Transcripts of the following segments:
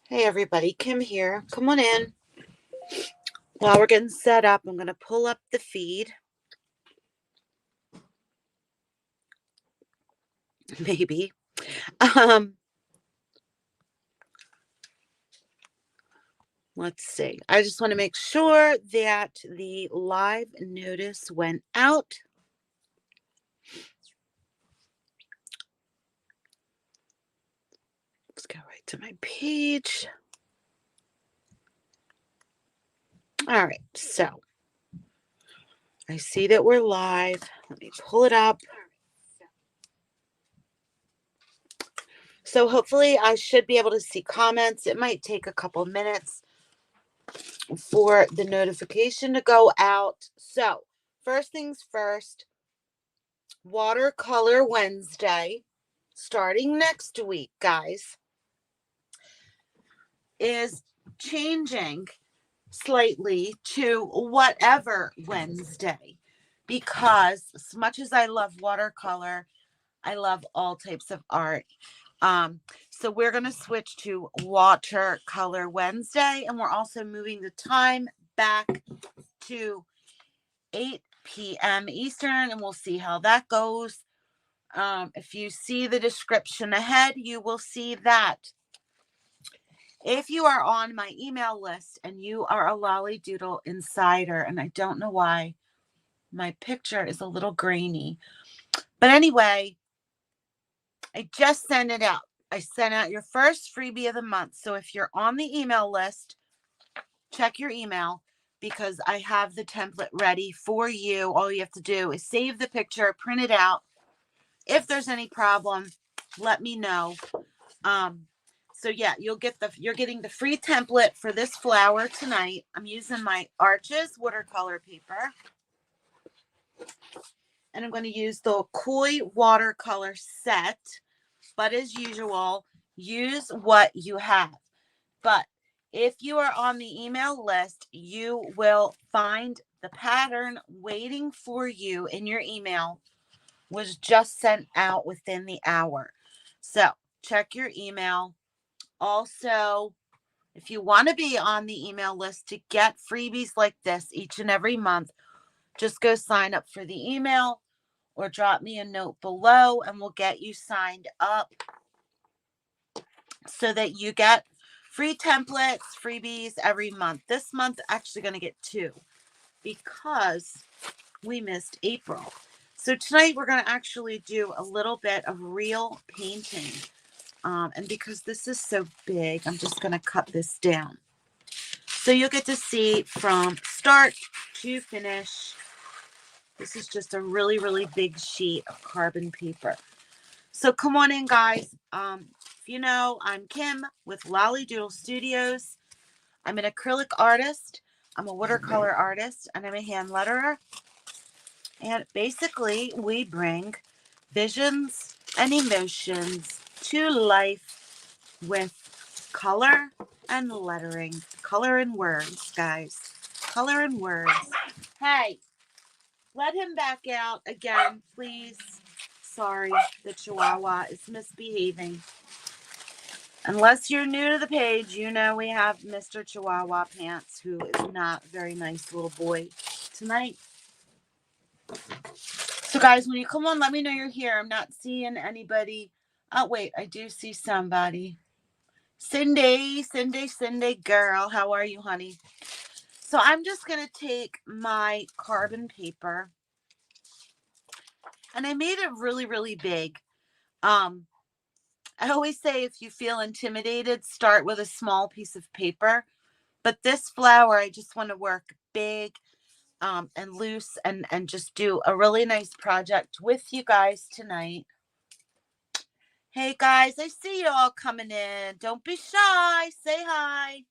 Hey everybody, Kim here. Come on in. While we're getting set up, I'm going to pull up the feed. Maybe. Let's see. I just want to make sure that the live notice went out. Let's go right to my page. All right, so I see that we're live. Let me pull it up. So hopefully I should be able to see comments. It might take a couple minutes for the notification to go out. So first things first, Watercolor Wednesday, starting next week, guys, is changing slightly to whatever Wednesday, because as much as I love watercolor, I love all types of art. So we're going to switch to Watercolor Wednesday, and we're also moving the time back to 8 p.m. Eastern, and we'll see how that goes. If you see the description ahead, you will see that. If you are on my email list and you are a Lolly Doodle insider, and I don't know why my picture is a little grainy, but anyway, I just sent it out. I sent out your first freebie of the month. So if you're on the email list, check your email, because I have the template ready for you. All you have to do is save the picture, print it out. If there's any problem, let me know. So yeah, you're getting the free template for this flower tonight. I'm using my Arches watercolor paper, and I'm going to use the Koi watercolor set. But as usual, use what you have. But if you are on the email list, you will find the pattern waiting for you in your email. Was just sent out within the hour. So check your email. Also, if you want to be on the email list to get freebies like this each and every month, just go sign up for the email or drop me a note below and we'll get you signed up so that you get free templates, freebies every month. This month, actually going to get 2 because we missed April. So tonight we're going to actually do a little bit of real painting. And because this is so big, I'm just going to cut this down. So you'll get to see from start to finish. This is just a really, really big sheet of carbon paper. So come on in, guys. If you know, I'm Kim with Lolly Doodle Studios. I'm an acrylic artist. I'm a watercolor artist, and I'm a hand letterer. And basically, we bring visions and emotions to life with color and lettering. Color and words, guys. Color and words. Hey, let him back out again, please. Sorry, the Chihuahua is misbehaving. Unless you're new to the page, you know we have Mr. Chihuahua Pants, who is not a very nice little boy tonight. So, guys, when you come on, let me know you're here. I'm not seeing anybody. Oh, wait, I do see somebody. Cindy, girl. How are you, honey? So I'm just going to take my carbon paper, and I made it really, really big. I always say if you feel intimidated, start with a small piece of paper. But this flower, I just want to work big and loose and just do a really nice project with you guys tonight. Hey, guys, I see you all coming in. Don't be shy. Say hi.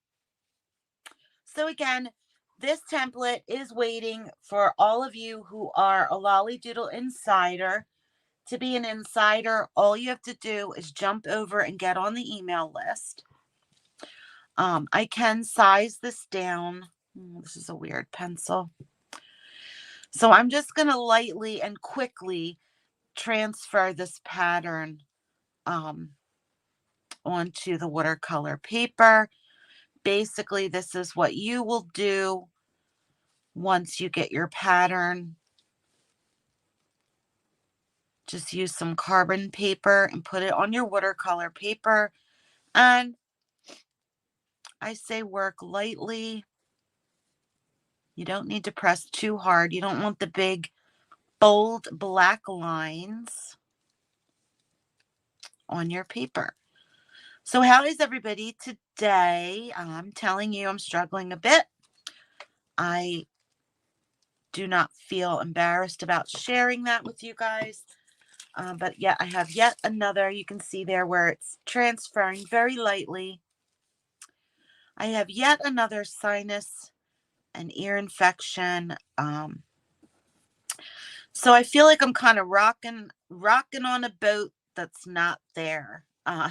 So again, this template is waiting for all of you who are a Lolly Doodle insider. To be an insider, all you have to do is jump over and get on the email list. I can size this down. This is a weird pencil. So I'm just going to lightly and quickly transfer this pattern onto the watercolor paper. Basically, this is what you will do once you get your pattern. Just use some carbon paper and put it on your watercolor paper. And I say work lightly. You don't need to press too hard. You don't want the big, bold black lines on your paper. So how is everybody today? I'm telling you, I'm struggling a bit. I do not feel embarrassed about sharing that with you guys. But yeah, I have yet another, you can see there where it's transferring very lightly. I have yet another sinus and ear infection. So I feel like I'm kind of rocking on a boat that's not there. But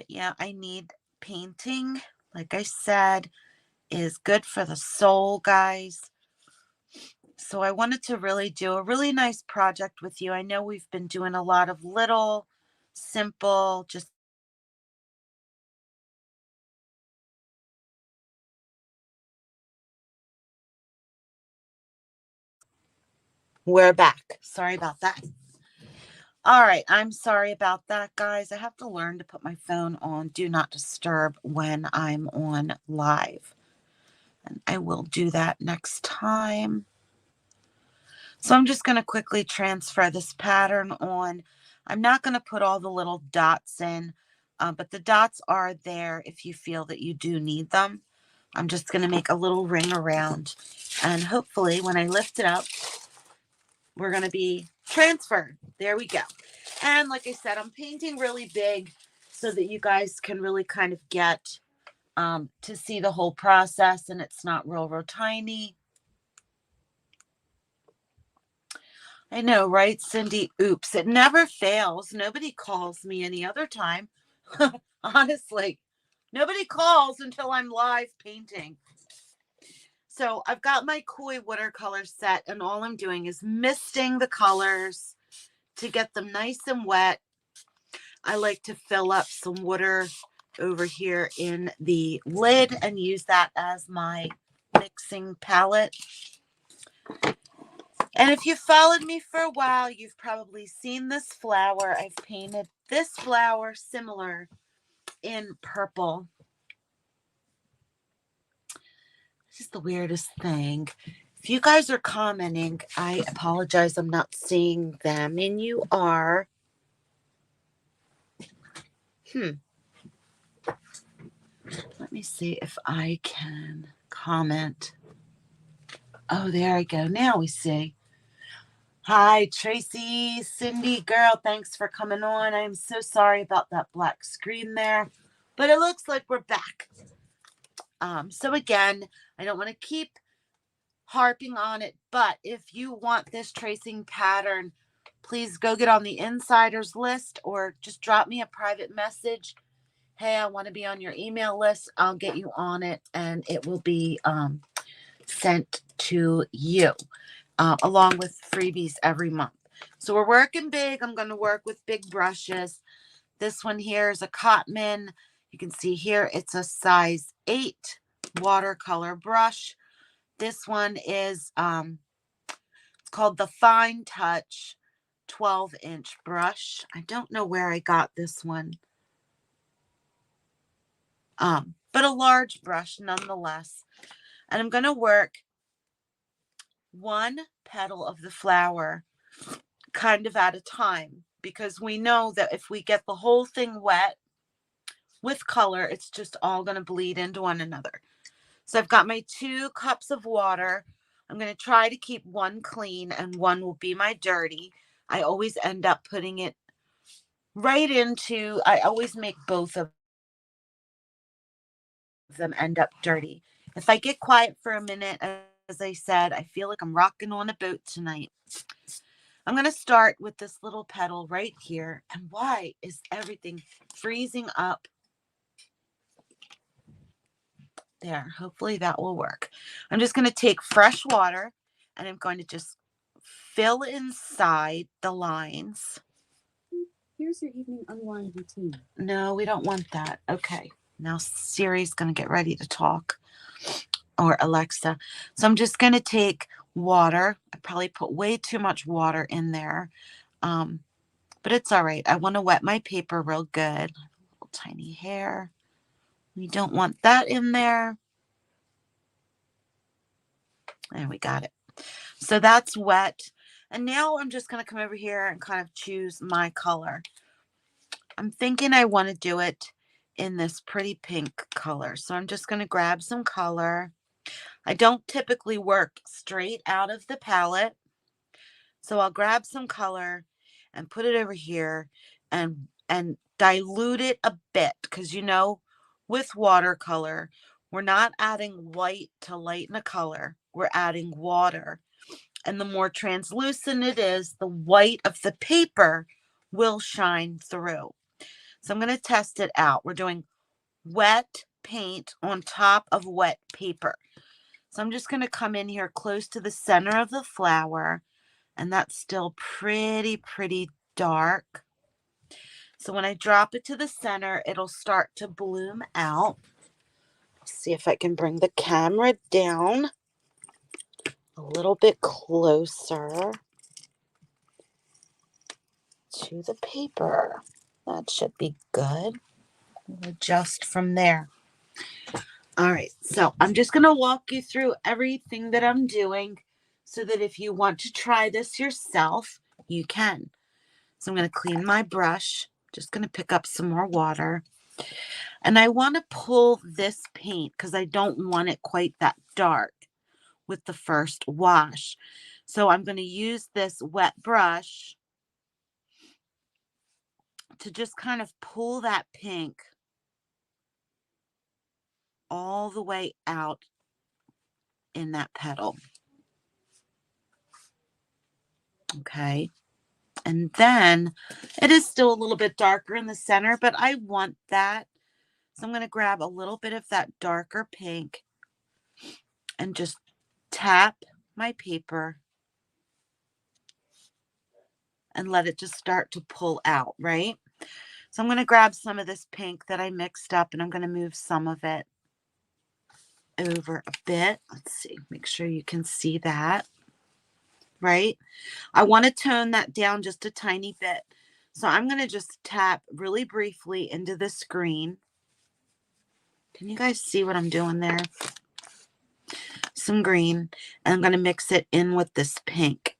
yeah, I need painting. Like I said, is good for the soul, guys. So I wanted to really do a really nice project with you. I know we've been doing a lot of little, simple, just we're back. Sorry about that. All right, I'm sorry about that, guys. I have to learn to put my phone on Do Not Disturb when I'm on live. And I will do that next time. So I'm just going to quickly transfer this pattern on. I'm not going to put all the little dots in, but the dots are there if you feel that you do need them. I'm just going to make a little ring around, and hopefully when I lift it up, we're going to be transferred. There we go. And like I said, I'm painting really big so that you guys can really kind of get to see the whole process, and it's not real tiny. I know, right, Cindy? Oops, it never fails. Nobody calls me any other time. Honestly, nobody calls until I'm live painting. So I've got my Koi watercolor set, and all I'm doing is misting the colors to get them nice and wet. I like to fill up some water over here in the lid and use that as my mixing palette. And if you've followed me for a while, you've probably seen this flower. I've painted this flower similar in purple. This is the weirdest thing. If you guys are commenting, I apologize. I'm not seeing them. And you are. Let me see if I can comment. Oh, there I go. Now we see. Hi, Tracy, Cindy, girl, thanks for coming on. I'm so sorry about that black screen there, but it looks like we're back. So again, I don't want to keep harping on it, but if you want this tracing pattern, please go get on the insiders list or just drop me a private message. Hey, I want to be on your email list. I'll get you on it, and it will be sent to you. Along with freebies every month. So we're working big. I'm going to work with big brushes. This one here is a Cotman. You can see here it's a size 8 watercolor brush. This one is it's called the Fine Touch 12-inch brush. I don't know where I got this one. But a large brush nonetheless. And I'm going to work one petal of the flower kind of at a time, because we know that if we get the whole thing wet with color, it's just all going to bleed into one another. So I've got my 2 cups of water. I'm going to try to keep one clean and one will be my dirty. I always end up putting it right into, I always make both of them end up dirty. If I get quiet for a minute, as I said, I feel like I'm rocking on a boat tonight. I'm going to start with this little petal right here. And why is everything freezing up? There, hopefully that will work. I'm just going to take fresh water and I'm going to just fill inside the lines. Here's your evening unwind routine. No, we don't want that. Okay. Now Siri's going to get ready to talk, or Alexa. So I'm just going to take water. I probably put way too much water in there. But it's all right. I want to wet my paper real good. Little tiny hair. We don't want that in there. And we got it. So that's wet. And now I'm just going to come over here and kind of choose my color. I'm thinking I want to do it in this pretty pink color. So I'm just going to grab some color. I don't typically work straight out of the palette. So I'll grab some color and put it over here and dilute it a bit, because with watercolor, we're not adding white to lighten a color. We're adding water. And the more translucent it is, the white of the paper will shine through. So I'm going to test it out. We're doing wet paint on top of wet paper. So I'm just going to come in here close to the center of the flower, and that's still pretty dark. So when I drop it to the center, it'll start to bloom out. Let's see if I can bring the camera down a little bit closer to the paper. That should be good. We'll adjust from there. All right, so I'm just going to walk you through everything that I'm doing so that if you want to try this yourself, you can. So I'm going to clean my brush. Just going to pick up some more water. And I want to pull this paint because I don't want it quite that dark with the first wash. So I'm going to use this wet brush to just kind of pull that pink all the way out in that petal. Okay. And then it is still a little bit darker in the center, but I want that. So I'm going to grab a little bit of that darker pink and just tap my paper and let it just start to pull out, right? So I'm going to grab some of this pink that I mixed up, and I'm going to move some of it over a bit. Let's see, make sure you can see that, right? I want to tone that down just a tiny bit. So I'm going to just tap really briefly into this green. Can you guys see what I'm doing there? Some green, and I'm going to mix it in with this pink,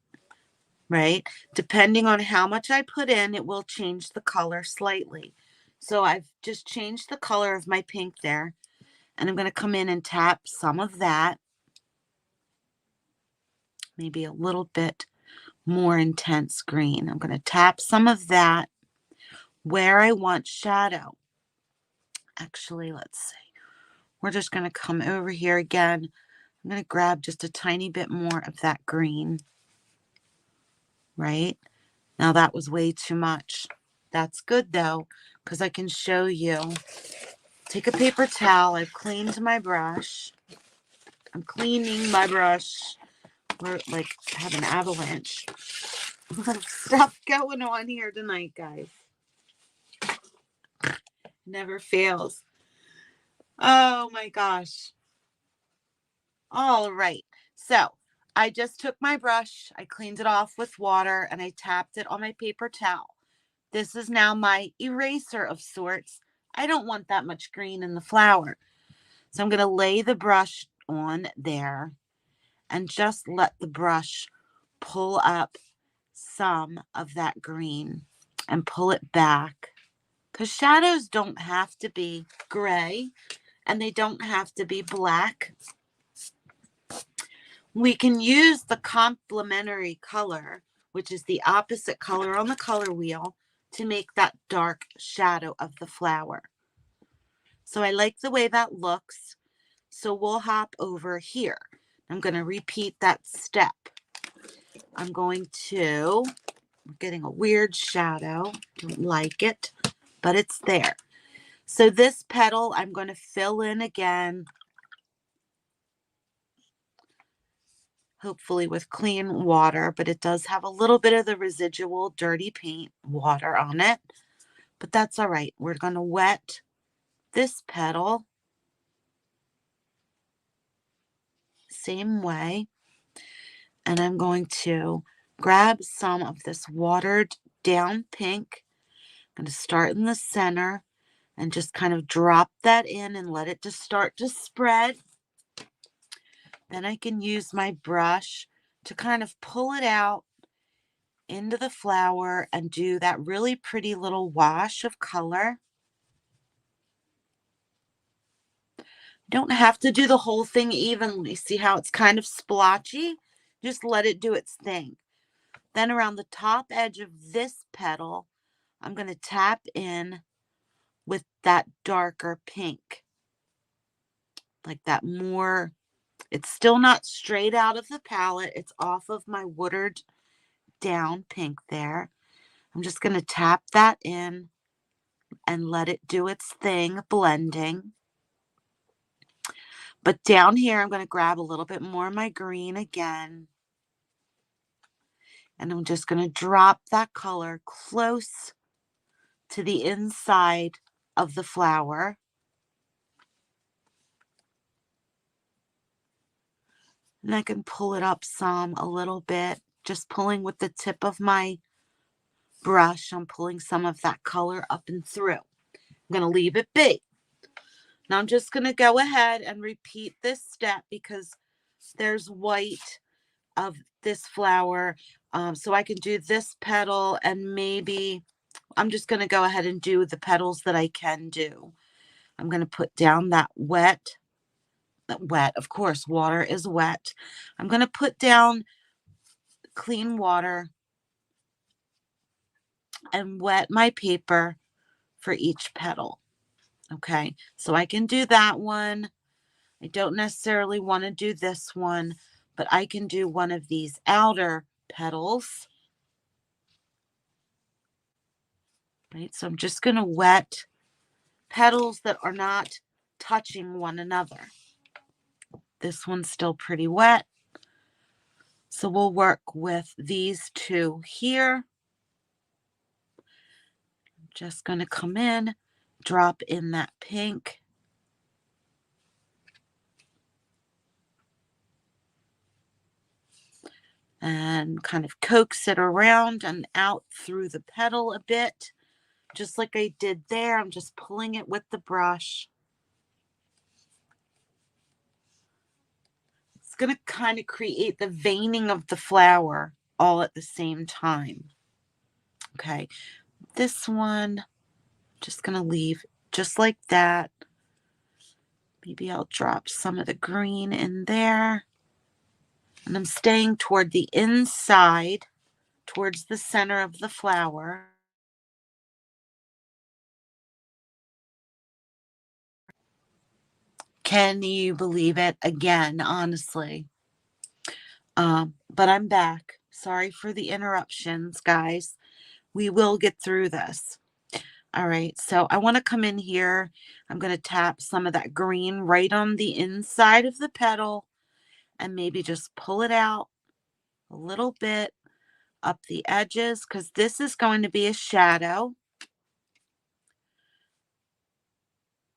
right? Depending on how much I put in, it will change the color slightly. So I've just changed the color of my pink there, and I'm going to come in and tap some of that, maybe a little bit more intense green. I'm going to tap some of that where I want shadow. Actually, let's see. We're just going to come over here again. I'm going to grab just a tiny bit more of that green, right? Now that was way too much. That's good though, because I can show you. Take a paper towel. I've cleaned my brush. I'm cleaning my brush. We're like have an avalanche. A lot of stuff going on here tonight, guys. Never fails. Oh my gosh. All right. So I just took my brush, I cleaned it off with water, and I tapped it on my paper towel. This is now my eraser of sorts. I don't want that much green in the flower. So I'm going to lay the brush on there and just let the brush pull up some of that green and pull it back. Because shadows don't have to be gray and they don't have to be black. We can use the complementary color, which is the opposite color on the color wheel, to make that dark shadow of the flower. So I like the way that looks. So we'll hop over here. I'm going to repeat that step. I'm getting a weird shadow. Don't like it, but it's there. So this petal, I'm going to fill in again. hopefully with clean water, but it does have a little bit of the residual dirty paint water on it. But that's all right. We're going to wet this petal same way. And I'm going to grab some of this watered down pink. I'm going to start in the center and just kind of drop that in and let it just start to spread. Then I can use my brush to kind of pull it out into the flower and do that really pretty little wash of color. Don't have to do the whole thing evenly. See how it's kind of splotchy? Just let it do its thing. Then around the top edge of this petal, I'm going to tap in with that darker pink. Like that more, it's still not straight out of the palette. It's off of my watered down pink there. I'm just going to tap that in and let it do its thing, blending. But down here, I'm going to grab a little bit more of my green again. And I'm just going to drop that color close to the inside of the flower. And I can pull it up some a little bit, just pulling with the tip of my brush. I'm pulling some of that color up and through. I'm going to leave it be. Now I'm just going to go ahead and repeat this step because there's white of this flower. So I can do this petal and maybe I'm just going to go ahead and do the petals that I can do. I'm going to put down that wet, of course, water is wet. I'm going to put down clean water and wet my paper for each petal. Okay, so I can do that one. I don't necessarily want to do this one, but I can do one of these outer petals. Right, so I'm just going to wet petals that are not touching one another. This one's still pretty wet. So we'll work with these two here. I'm just going to come in, drop in that pink. And kind of coax it around and out through the petal a bit. Just like I did there, I'm just pulling it with the brush. It's going to kind of create the veining of the flower all at the same time. Okay, this one, just going to leave just like that. Maybe I'll drop some of the green in there. And I'm staying toward the inside, towards the center of the flower. Can you believe it? Again, honestly. But I'm back. Sorry for the interruptions, guys. We will get through this. All right, so I want to come in here. I'm going to tap some of that green right on the inside of the petal and maybe just pull it out a little bit up the edges because this is going to be a shadow.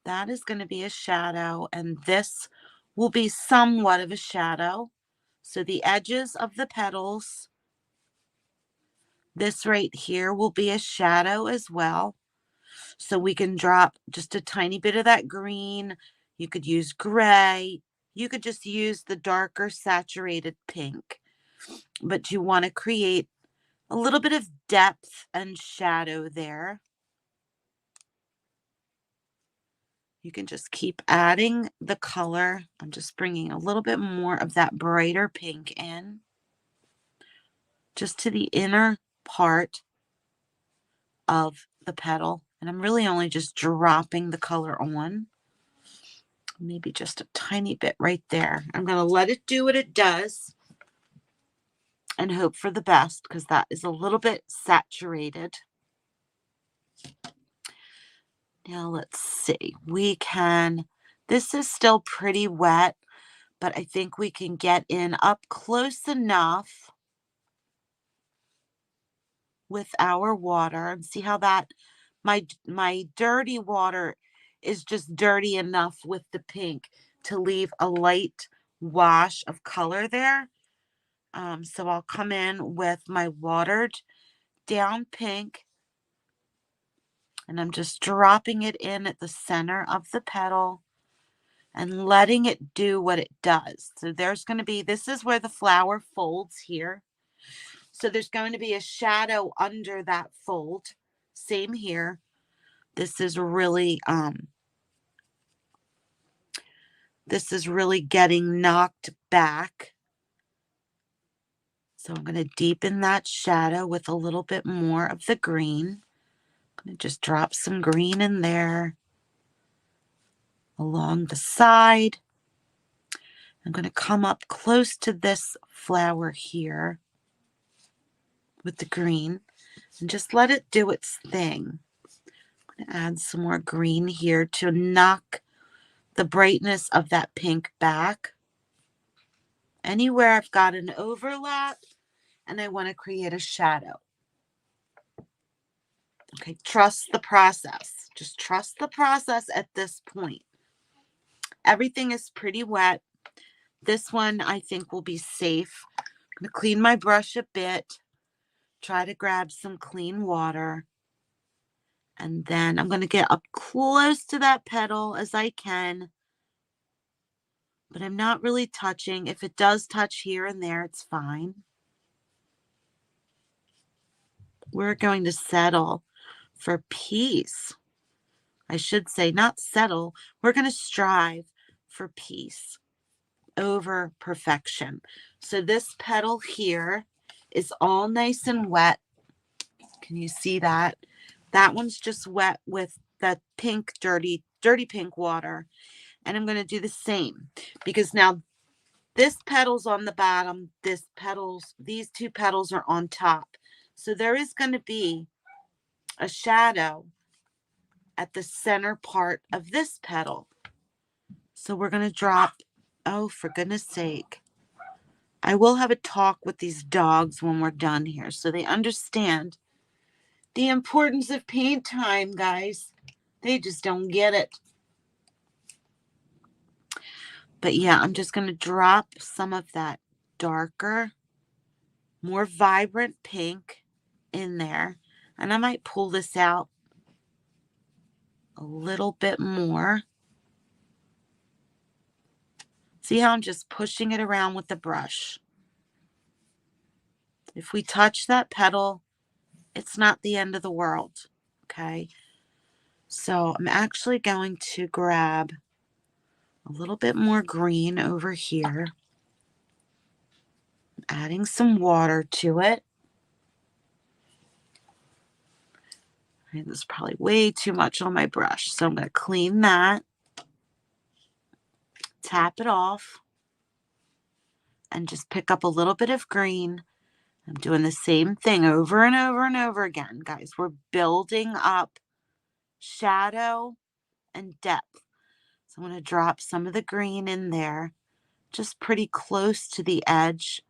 That is going to be a shadow, and this will be somewhat of a shadow. So the edges of the petals, this right here will be a shadow as well. So we can drop just a tiny bit of that green. You could use gray. You could just use the darker saturated pink. But you want to create a little bit of depth and shadow there. You can just keep adding the color. I'm just bringing a little bit more of that brighter pink in, just to the inner part of the petal. And I'm really only just dropping the color on. Maybe just a tiny bit right there. I'm going to let it do what it does and hope for the best because that is a little bit saturated. Now let's see. This is still pretty wet, but I think we can get in up close enough with our water and see how that my dirty water is just dirty enough with the pink to leave a light wash of color there. So I'll come in with my watered down pink, and I'm just dropping it in at the center of the petal and letting it do what it does. So there's going to be, this is where the flower folds here. So there's going to be a shadow under that fold. Same here. This is really getting knocked back. So I'm going to deepen that shadow with a little bit more of the green. I'm going to just drop some green in there along the side. I'm going to come up close to this flower here with the green and just let it do its thing. I'm going to add some more green here to knock the brightness of that pink back. Anywhere I've got an overlap and I want to create a shadow. Okay, trust the process. Just trust the process at this point. Everything is pretty wet. This one I think will be safe. I'm going to clean my brush a bit. Try to grab some clean water. And then I'm going to get up close to that petal as I can. But I'm not really touching. If it does touch here and there, it's fine. We're going to settle for peace. I should say not settle. We're going to strive for peace over perfection. So this petal here is all nice and wet. Can you see that? That one's just wet with that pink, dirty pink water. And I'm going to do the same because now this petal's on the bottom. These two petals are on top. So there is going to be a shadow at the center part of this petal. So we're going to drop, oh, for goodness sake. I will have a talk with these dogs when we're done here so they understand the importance of paint time, guys. They just don't get it. But yeah, I'm just going to drop some of that darker, more vibrant pink in there. And I might pull this out a little bit more. See how I'm just pushing it around with the brush. If we touch that petal, it's not the end of the world, okay? So I'm actually going to grab a little bit more green over here. Adding some water to it. This is probably way too much on my brush, so I'm going to clean that. Tap it off. And just pick up a little bit of green. I'm doing the same thing over and over and over again, guys. We're building up shadow and depth. So I'm going to drop some of the green in there, just pretty close to the edge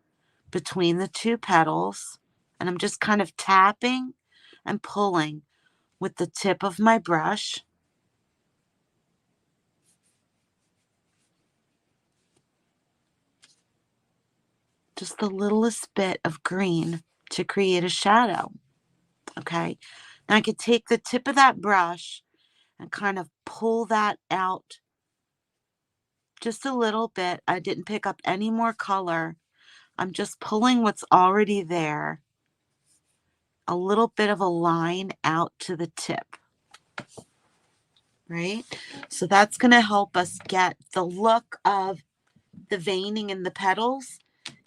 between the two petals. And I'm just kind of tapping and pulling with the tip of my brush. Just the littlest bit of green to create a shadow. Okay. Now I could take the tip of that brush and kind of pull that out just a little bit. I didn't pick up any more color. I'm just pulling what's already there. A little bit of a line out to the tip. Right? So that's going to help us get the look of the veining in the petals.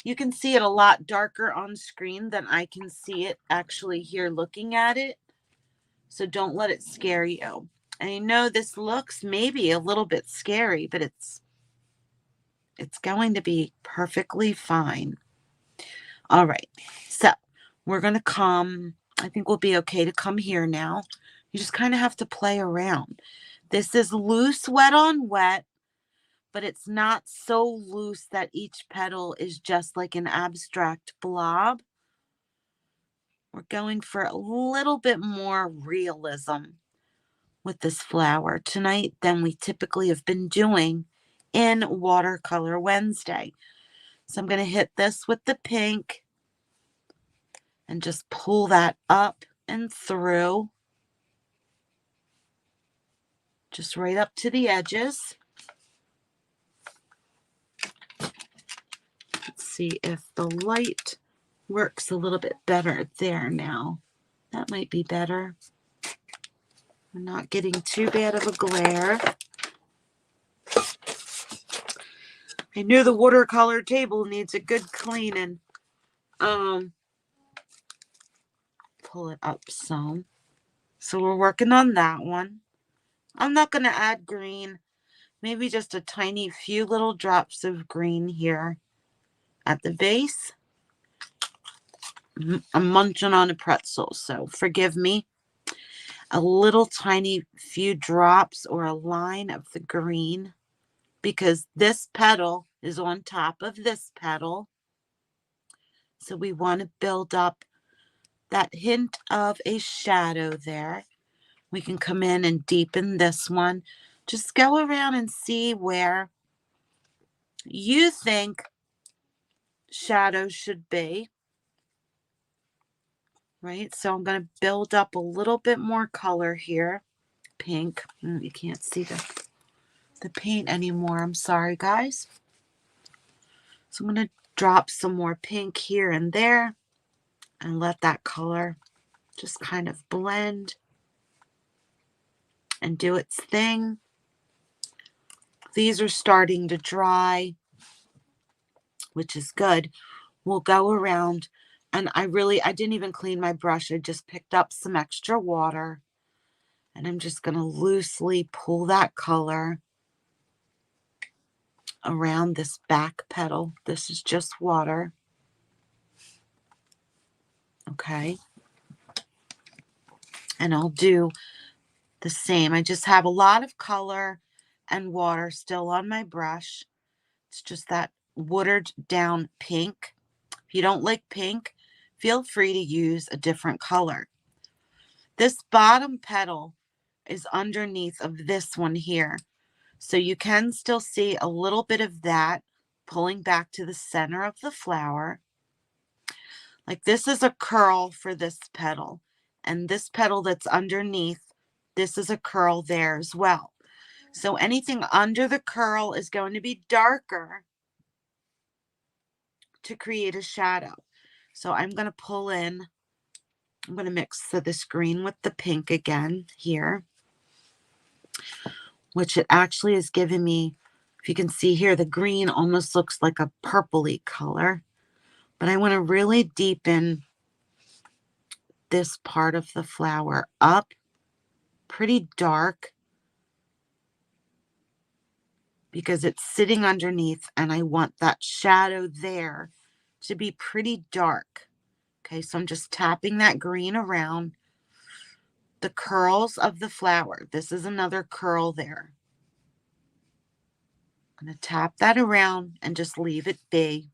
You can see it a lot darker on screen than I can see it actually here looking at it. So don't let it scare you. I know this looks maybe a little bit scary, but it's going to be perfectly fine. All right. So we're going to come. I think we'll be okay to come here now. You just kind of have to play around. This is loose wet on wet, but it's not so loose that each petal is just like an abstract blob. We're going for a little bit more realism with this flower tonight than we typically have been doing in Watercolor Wednesday. So I'm going to hit this with the pink and just pull that up and through, just right up to the edges. Let's see if the light works a little bit better there now. That might be better. We're not getting too bad of a glare. I knew the watercolor table needs a good cleaning. Pull it up some. So we're working on that one. I'm not going to add green. Maybe just a tiny few little drops of green here at the base. I'm munching on a pretzel, so forgive me. A little tiny few drops or a line of the green, because this petal is on top of this petal. So we want to build up that hint of a shadow there. We can come in and deepen this one. Just go around and see where you think shadows should be. Right? So I'm going to build up a little bit more color here. Pink. You can't see the paint anymore. I'm sorry, guys. So I'm going to drop some more pink here and there and let that color just kind of blend and do its thing. These are starting to dry, which is good. We'll go around, and I didn't even clean my brush. I just picked up some extra water, and I'm just going to loosely pull that color around this back petal. This is just water. Okay. And I'll do the same. I just have a lot of color and water still on my brush. It's just that watered down pink. If you don't like pink, feel free to use a different color. This bottom petal is underneath of this one here. So you can still see a little bit of that pulling back to the center of the flower. Like this is a curl for this petal. And this petal that's underneath, this is a curl there as well. So anything under the curl is going to be darker to create a shadow. So I'm going to pull in, I'm going to mix this green with the pink again here, which it actually is giving me, if you can see here, the green almost looks like a purpley color. But I want to really deepen this part of the flower up pretty dark because it's sitting underneath and I want that shadow there to be pretty dark. Okay, so I'm just tapping that green around the curls of the flower. This is another curl there. I'm going to tap that around and just leave it be.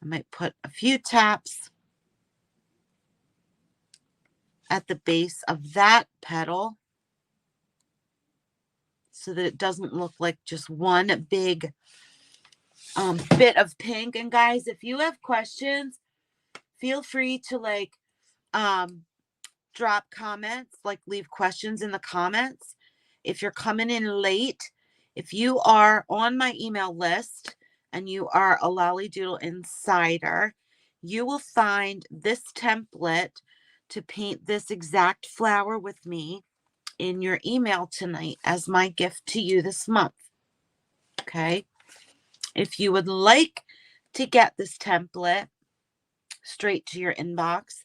I might put a few taps at the base of that petal so that it doesn't look like just one big bit of pink. And guys, if you have questions, feel free to drop comments, leave questions in the comments. If you're coming in late, if you are on my email list and you are a Lolly Doodle Insider, you will find this template to paint this exact flower with me in your email tonight as my gift to you this month. Okay. If you would like to get this template straight to your inbox,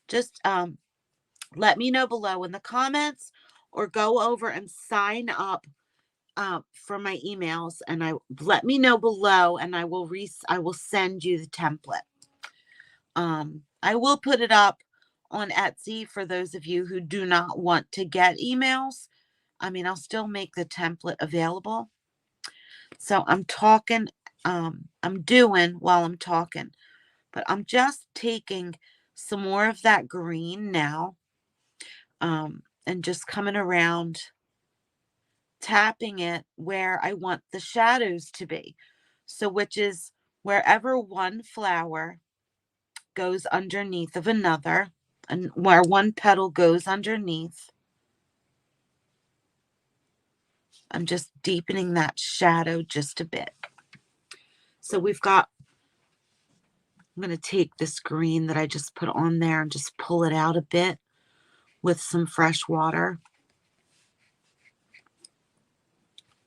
just let me know below in the comments or go over and sign up for my emails, and let me know below and I will send you the template. I will put it up on Etsy for those of you who do not want to get emails. I mean, I'll still make the template available. So I'm talking, I'm doing while I'm talking, but I'm just taking some more of that green now, and just coming around, tapping it where I want the shadows to be. So, which is wherever one flower goes underneath of another, and where one petal goes underneath, I'm just deepening that shadow just a bit. So we've got, I'm going to take this green that I just put on there and just pull it out a bit with some fresh water.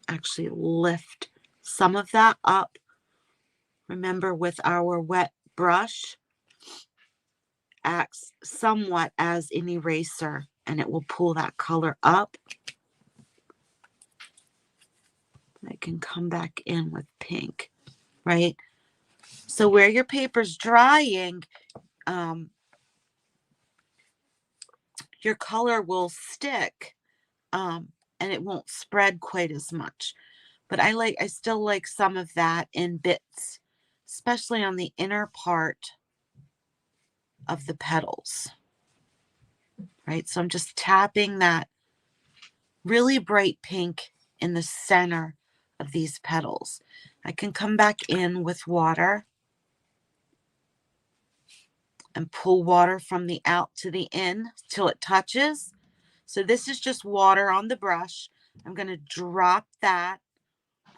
Actually lift some of that up. Remember, with our wet brush, acts somewhat as an eraser, and it will pull that color up. I can come back in with pink, right? So where your paper's drying, your color will stick, and it won't spread quite as much. But I still like some of that in bits, especially on the inner part of the petals, right? So I'm just tapping that really bright pink in the center of these petals. I can come back in with water and pull water from the out to the in till it touches. So this is just water on the brush. I'm going to drop that,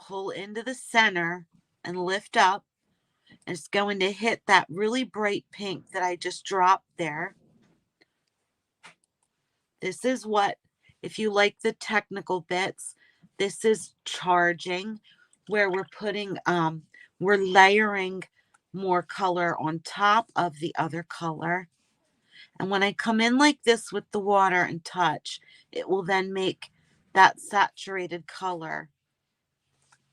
pull into the center, and lift up. And it's going to hit that really bright pink that I just dropped there. This is what, if you like the technical bits, this is charging, where we're putting, we're layering more color on top of the other color. And when I come in like this with the water and touch, it will then make that saturated color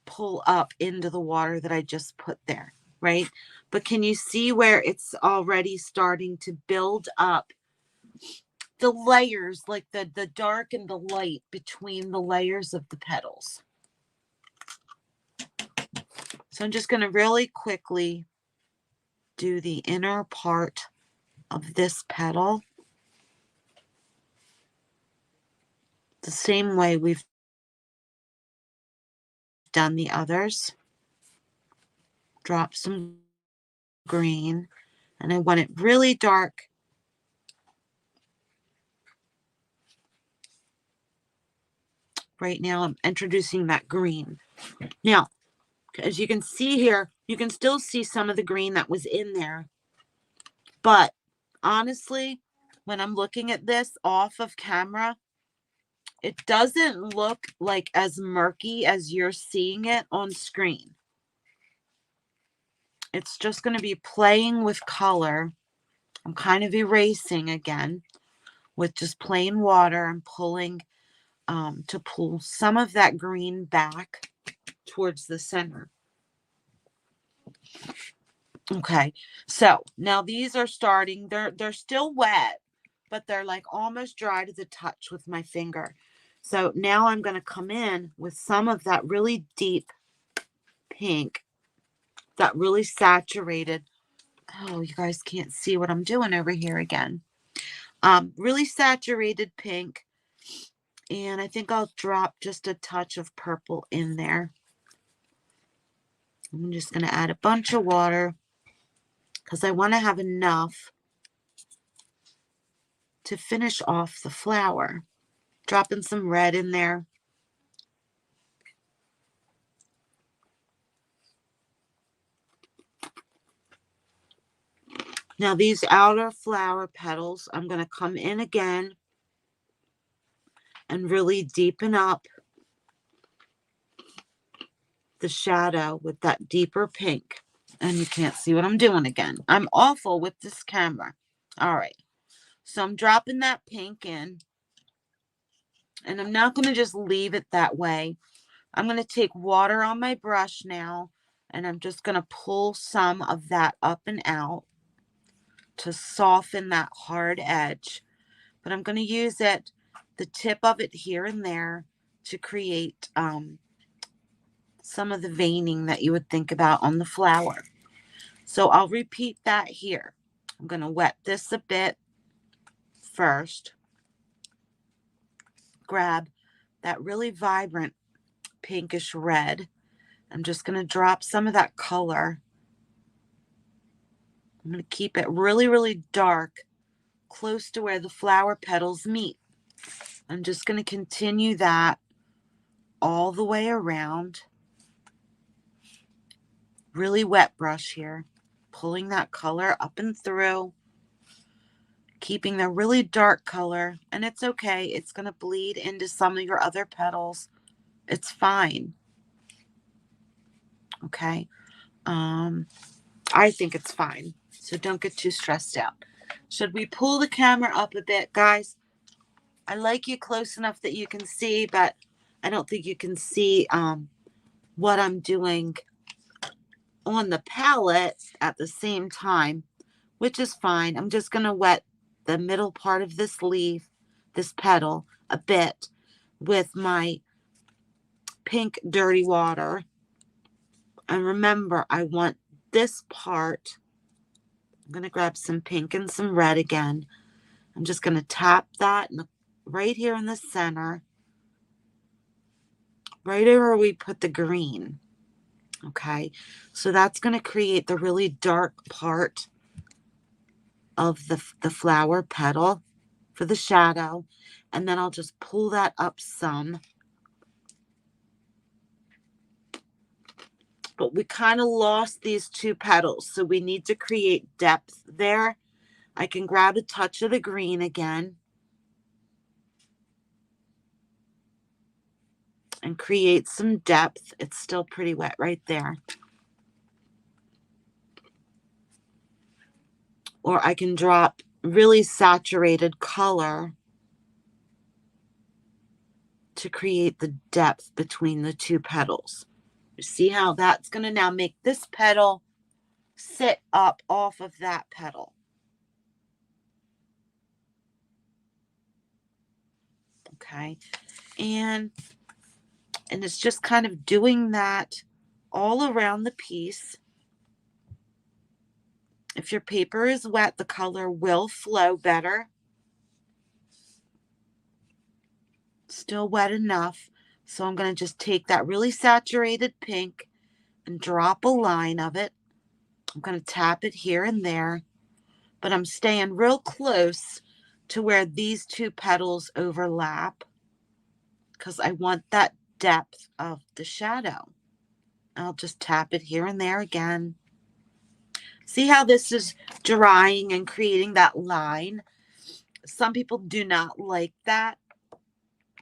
pull up into the water that I just put there, right? But can you see where it's already starting to build up the layers, like the dark and the light between the layers of the petals? So I'm just going to really quickly do the inner part of this petal the same way we've done the others. Drop some green, and I want it really dark. Right now I'm introducing that green. Now, as you can see here, you can still see some of the green that was in there. But honestly, when I'm looking at this off of camera, it doesn't look like as murky as you're seeing it on screen. It's just going to be playing with color. I'm kind of erasing again with just plain water and pulling to pull some of that green back towards the center. Okay, so now these are starting, they're still wet, but they're like almost dry to the touch with my finger. So now I'm going to come in with some of that really deep pink, that really saturated. Oh, you guys can't see what I'm doing over here again. Really saturated pink. And I think I'll drop just a touch of purple in there. I'm just going to add a bunch of water because I want to have enough to finish off the flower. Dropping some red in there. Now these outer flower petals, I'm going to come in again and really deepen up the shadow with that deeper pink. And you can't see what I'm doing again. I'm awful with this camera. All right. So I'm dropping that pink in. And I'm not going to just leave it that way. I'm going to take water on my brush now. And I'm just going to pull some of that up and out to soften that hard edge. But I'm going to use it, the tip of it here and there, to create some of the veining that you would think about on the flower. So I'll repeat that here. I'm going to wet this a bit first. Grab that really vibrant pinkish red. I'm just going to drop some of that color. I'm going to keep it really, really dark, close to where the flower petals meet. I'm just going to continue that all the way around. Really wet brush here, pulling that color up and through, keeping the really dark color, and it's okay. It's going to bleed into some of your other petals. It's fine. Okay. I think it's fine. So don't get too stressed out. Should we pull the camera up a bit, guys? I like you close enough that you can see, but I don't think you can see what I'm doing on the palette at the same time, which is fine. I'm just going to wet the middle part of this leaf, this petal, a bit with my pink dirty water. And remember, I want this part. I'm going to grab some pink and some red again. I'm just going to tap that right here in the center, right over where we put the green. Okay, so that's going to create the really dark part of the flower petal for the shadow. And then I'll just pull that up some. But we kind of lost these two petals, so we need to create depth there. I can grab a touch of the green again and create some depth. It's still pretty wet right there. Or I can drop really saturated color to create the depth between the two petals. You see how that's going to now make this petal sit up off of that petal. Okay, and it's just kind of doing that all around the piece. If your paper is wet, the color will flow better. Still wet enough. So I'm going to just take that really saturated pink and drop a line of it. I'm going to tap it here and there, but I'm staying real close to where these two petals overlap because I want that depth of the shadow. I'll just tap it here and there again. See how this is drying and creating that line? Some people do not like that.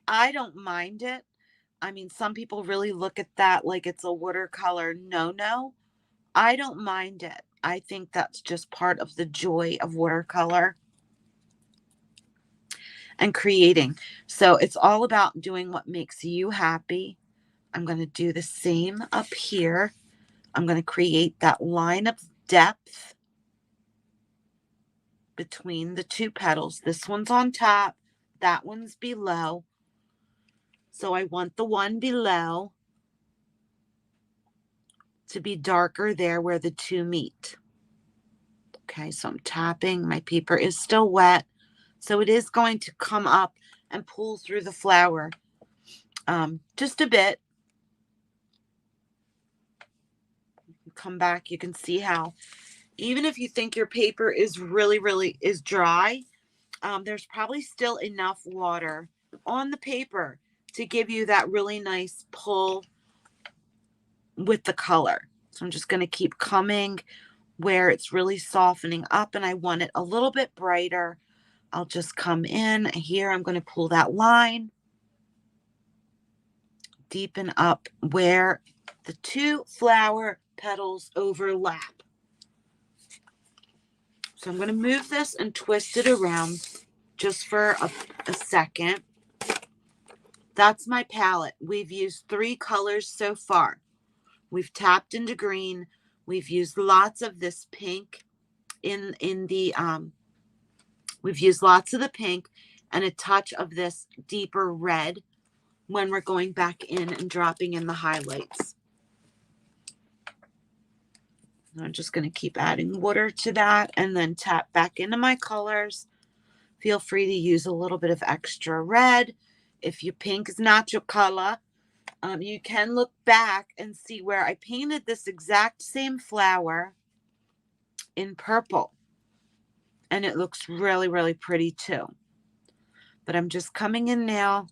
I don't mind it. I mean, some people really look at that like it's a watercolor no-no. I don't mind it. I think that's just part of the joy of watercolor and creating. So it's all about doing what makes you happy. I'm going to do the same up here. I'm going to create that line of depth between the two petals. This one's on top, that one's below. So I want the one below to be darker there where the two meet. Okay, so I'm tapping. My paper is still wet, so it is going to come up and pull through the flower just a bit. Come back, you can see how even if you think your paper is really is dry, there's probably still enough water on the paper to give you that really nice pull with the color. So I'm just going to keep coming where it's really softening up and I want it a little bit brighter. I'll just come in here. I'm going to pull that line, deepen up where the two flower petals overlap. So I'm going to move this and twist it around just for a second. That's my palette. We've used 3 colors so far. We've tapped into green. We've used lots of this pink we've used lots of the pink and a touch of this deeper red when we're going back in and dropping in the highlights. I'm just going to keep adding water to that and then tap back into my colors. Feel free to use a little bit of extra red. If your pink is not your color, you can look back and see where I painted this exact same flower in purple. And it looks really, really pretty too. But I'm just coming in now,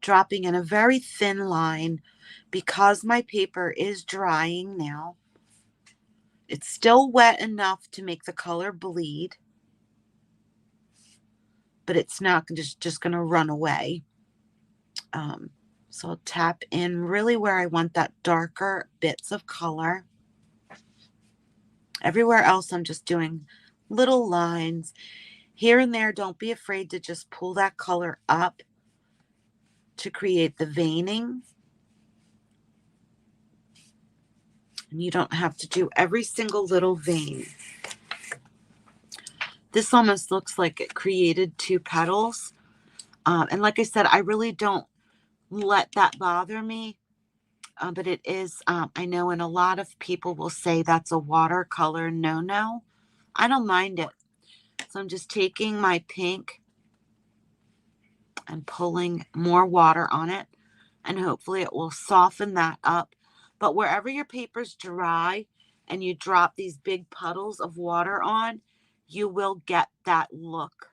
dropping in a very thin line because my paper is drying now. It's still wet enough to make the color bleed, but it's not just going to run away. So I'll tap in really where I want that darker bits of color. Everywhere else, I'm just doing little lines. Here and there, don't be afraid to just pull that color up to create the veining. And you don't have to do every single little vein. This almost looks like it created two petals. And like I said, I really don't let that bother me. But it is, I know, and a lot of people will say that's a watercolor no-no. I don't mind it. So I'm just taking my pink and pulling more water on it. And hopefully it will soften that up. But wherever your paper's dry and you drop these big puddles of water on, you will get that look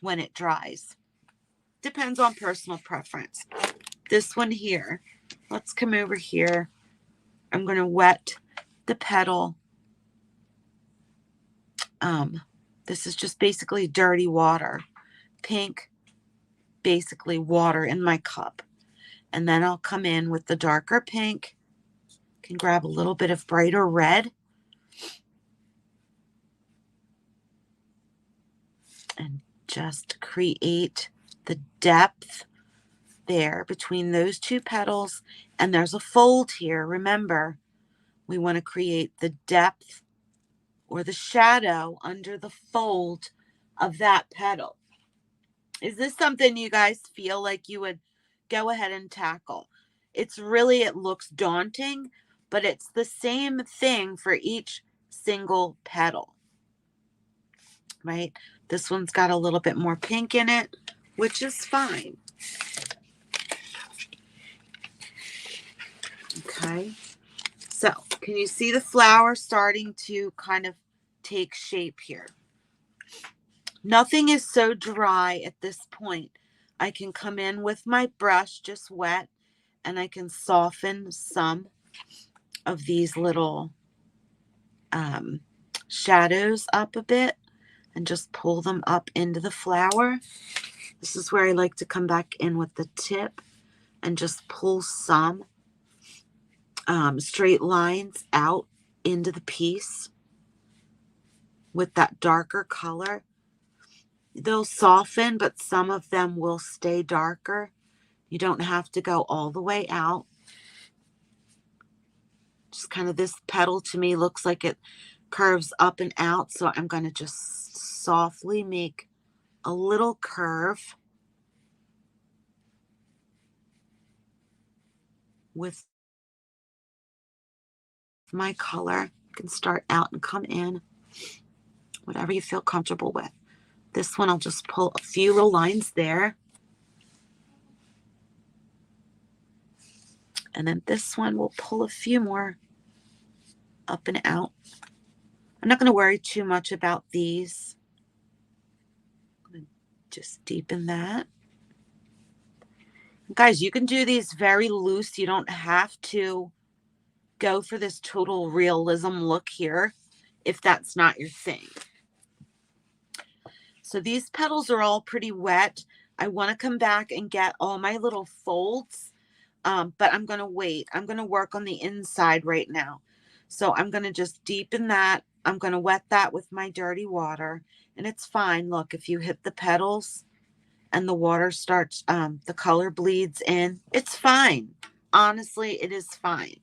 when it dries. Depends on personal preference. This one here, let's come over here. I'm going to wet the petal. This is just basically dirty water. Pink, basically water in my cup. And then I'll come in with the darker pink. Can grab a little bit of brighter red. And just create the depth there between those two petals. And there's a fold here. Remember, we want to create the depth or the shadow under the fold of that petal. Is this something you guys feel like you would go ahead and tackle? It's really, it looks daunting, but it's the same thing for each single petal, right? This one's got a little bit more pink in it, which is fine. Okay. So, can you see the flower starting to kind of take shape here? Nothing is so dry at this point. I can come in with my brush just wet and I can soften some of these little shadows up a bit and just pull them up into the flower. This is where I like to come back in with the tip and just pull some straight lines out into the piece with that darker color. They'll soften, but some of them will stay darker. You don't have to go all the way out. Just kind of, this petal to me looks like it curves up and out, so I'm going to just softly make a little curve with my color. You can start out and come in, whatever you feel comfortable with. This one, I'll just pull a few little lines there. And then this one, we'll pull a few more up and out. I'm not going to worry too much about these. I'm going to just deepen that. Guys, you can do these very loose. You don't have to go for this total realism look here if that's not your thing. So these petals are all pretty wet. I want to come back and get all my little folds, but I'm going to wait. I'm going to work on the inside right now. So I'm going to just deepen that. I'm going to wet that with my dirty water, and it's fine. Look, if you hit the petals and the water starts, the color bleeds in, it's fine. Honestly, it is fine.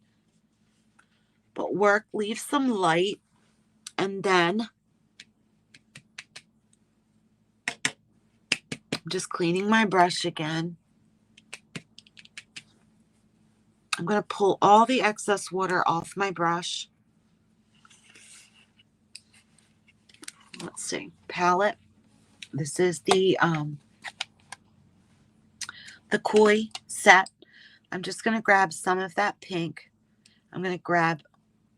But leave some light, and then I'm just cleaning my brush again. I'm going to pull all the excess water off my brush. Let's see, palette. This is the koi set. I'm just going to grab some of that pink. I'm going to grab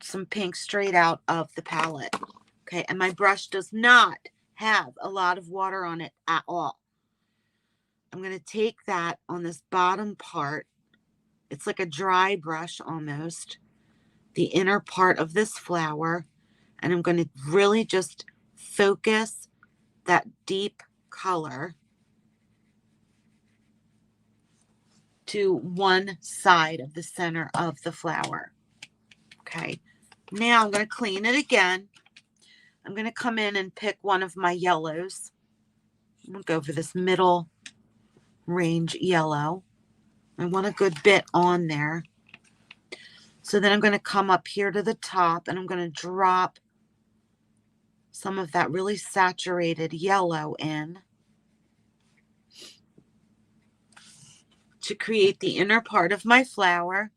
some pink straight out of the palette. Okay, and my brush does not have a lot of water on it at all. I'm going to take that on this bottom part. It's like a dry brush almost. The inner part of this flower. And I'm going to really just focus that deep color to one side of the center of the flower. Okay, now I'm going to clean it again. I'm going to come in and pick one of my yellows. I'm going to go for this middle range yellow. I want a good bit on there. So then I'm going to come up here to the top and I'm going to drop some of that really saturated yellow in to create the inner part of my flower.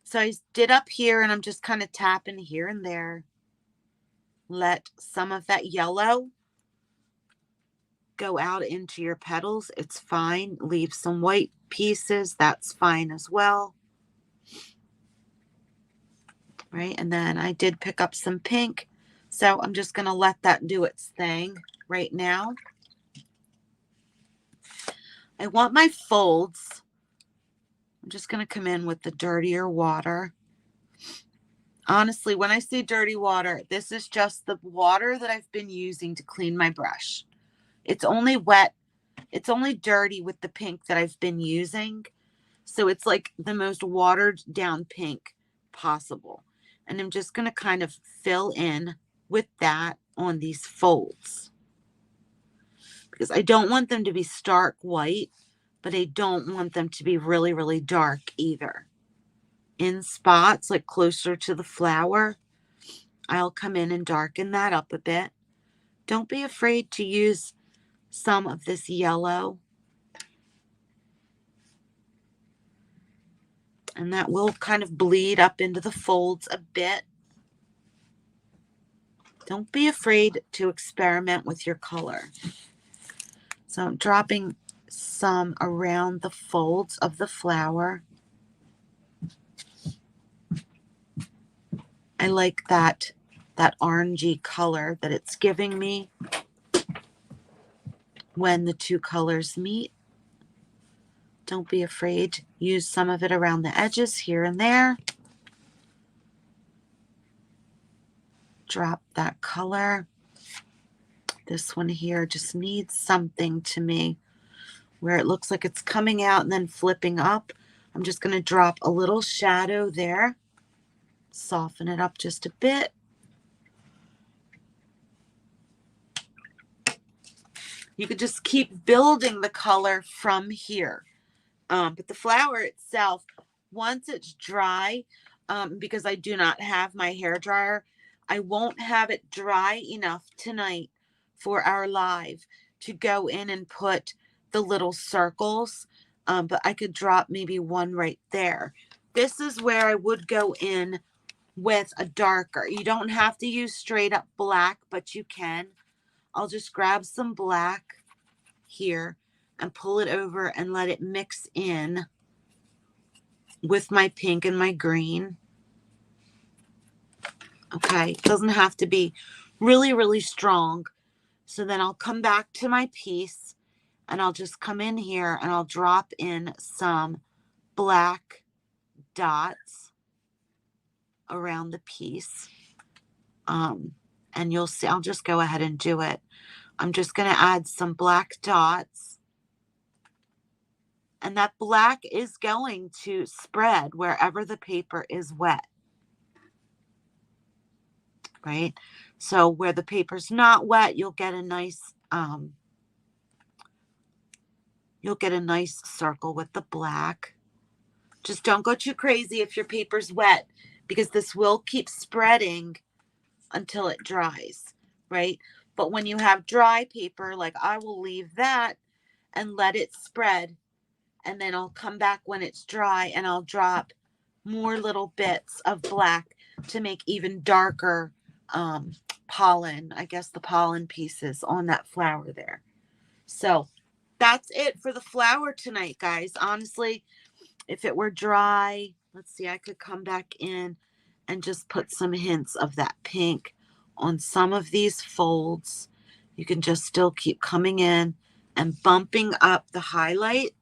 So I did up here and I'm just kind of tapping here and there. Let some of that yellow go out into your petals. It's fine. Leave some white pieces. That's fine as well. Right, and then I did pick up some pink. So I'm just going to let that do its thing right now. I want my folds. I'm just going to come in with the dirtier water. Honestly, when I say dirty water, this is just the water that I've been using to clean my brush. It's only wet. It's only dirty with the pink that I've been using. So it's like the most watered down pink possible. And I'm just going to kind of fill in with that on these folds. Because I don't want them to be stark white, but I don't want them to be really, really dark either. In spots, like closer to the flower, I'll come in and darken that up a bit. Don't be afraid to use some of this yellow. And that will kind of bleed up into the folds a bit. Don't be afraid to experiment with your color. So I'm dropping some around the folds of the flower. I like that orangey color that it's giving me when the two colors meet. Don't be afraid. Use some of it around the edges here and there. Drop that color. This one here just needs something to me where it looks like it's coming out and then flipping up. I'm just going to drop a little shadow there. Soften it up just a bit. You could just keep building the color from here. But the flower itself, once it's dry, because I do not have my hair dryer, I won't have it dry enough tonight for our live to go in and put the little circles. But I could drop maybe one right there. This is where I would go in with a darker. You don't have to use straight up black, but you can. I'll just grab some black here and pull it over and let it mix in with my pink and my green. Okay, it doesn't have to be really, really strong. So then I'll come back to my piece and I'll just come in here and I'll drop in some black dots around the piece. And you'll see, I'll just go ahead and do it. I'm just going to add some black dots. And that black is going to spread wherever the paper is wet. Right? So where the paper's not wet, you'll get a nice circle with the black. Just don't go too crazy if your paper's wet, because this will keep spreading until it dries, right? But when you have dry paper, like I will leave that and let it spread and then I'll come back when it's dry and I'll drop more little bits of black to make even darker pollen, I guess the pollen pieces on that flower there. So that's it for the flower tonight, guys. Honestly, if it were dry, let's see, I could come back in and just put some hints of that pink on some of these folds. You can just still keep coming in and bumping up the highlight.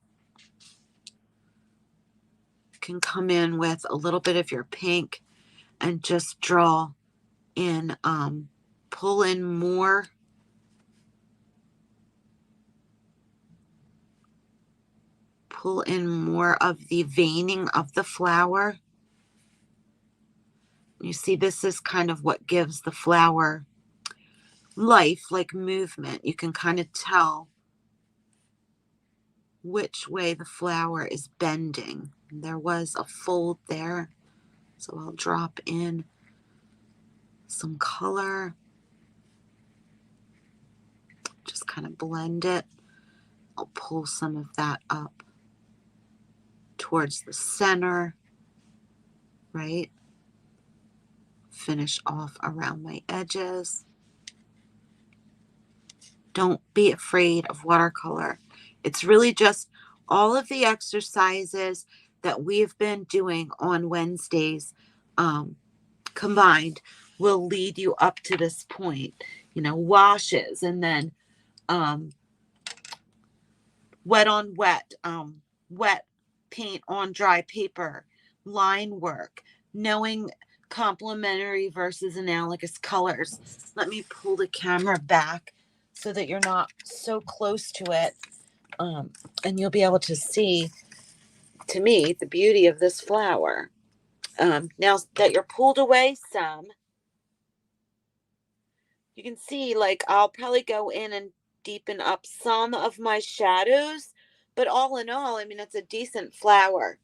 You can come in with a little bit of your pink and just draw in, pull in more. Pull in more of the veining of the flower. You see, this is kind of what gives the flower life, like movement. You can kind of tell which way the flower is bending. There was a fold there, so I'll drop in some color. Just kind of blend it. I'll pull some of that up towards the center, right? Finish off around my edges. Don't be afraid of watercolor. It's really just all of the exercises that we've been doing on Wednesdays combined will lead you up to this point. You know, washes, and then wet on wet, wet paint on dry paper, line work, knowing complementary versus analogous colors. Let me pull the camera back so that you're not so close to it, and you'll be able to see, to me, the beauty of this flower. Now that you're pulled away some, you can see, like, I'll probably go in and deepen up some of my shadows, but all in all, I mean, it's a decent flower.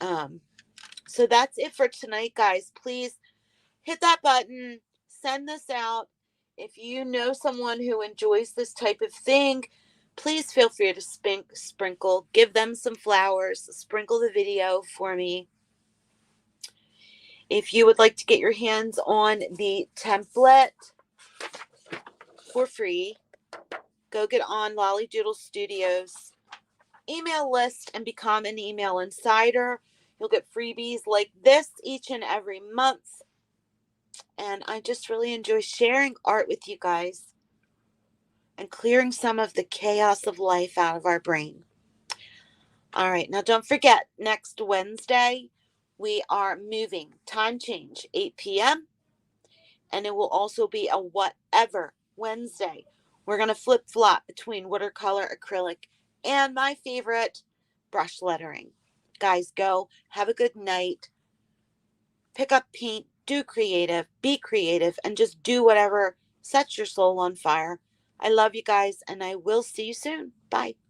So that's it for tonight, guys. Please hit that button, send this out. If you know someone who enjoys this type of thing, please feel free to sprinkle, give them some flowers, sprinkle the video for me. If you would like to get your hands on the template for free, go get on Lolly Doodle Studios email list and become an email insider. You'll get freebies like this each and every month. And I just really enjoy sharing art with you guys and clearing some of the chaos of life out of our brain. All right, now don't forget, next Wednesday, we are moving. Time change, 8 p.m. And it will also be a whatever Wednesday. We're going to flip-flop between watercolor, acrylic, and my favorite, brush lettering. Guys, go. Have a good night. Pick up paint. Do creative. Be creative. And just do whatever sets your soul on fire. I love you guys, and I will see you soon. Bye.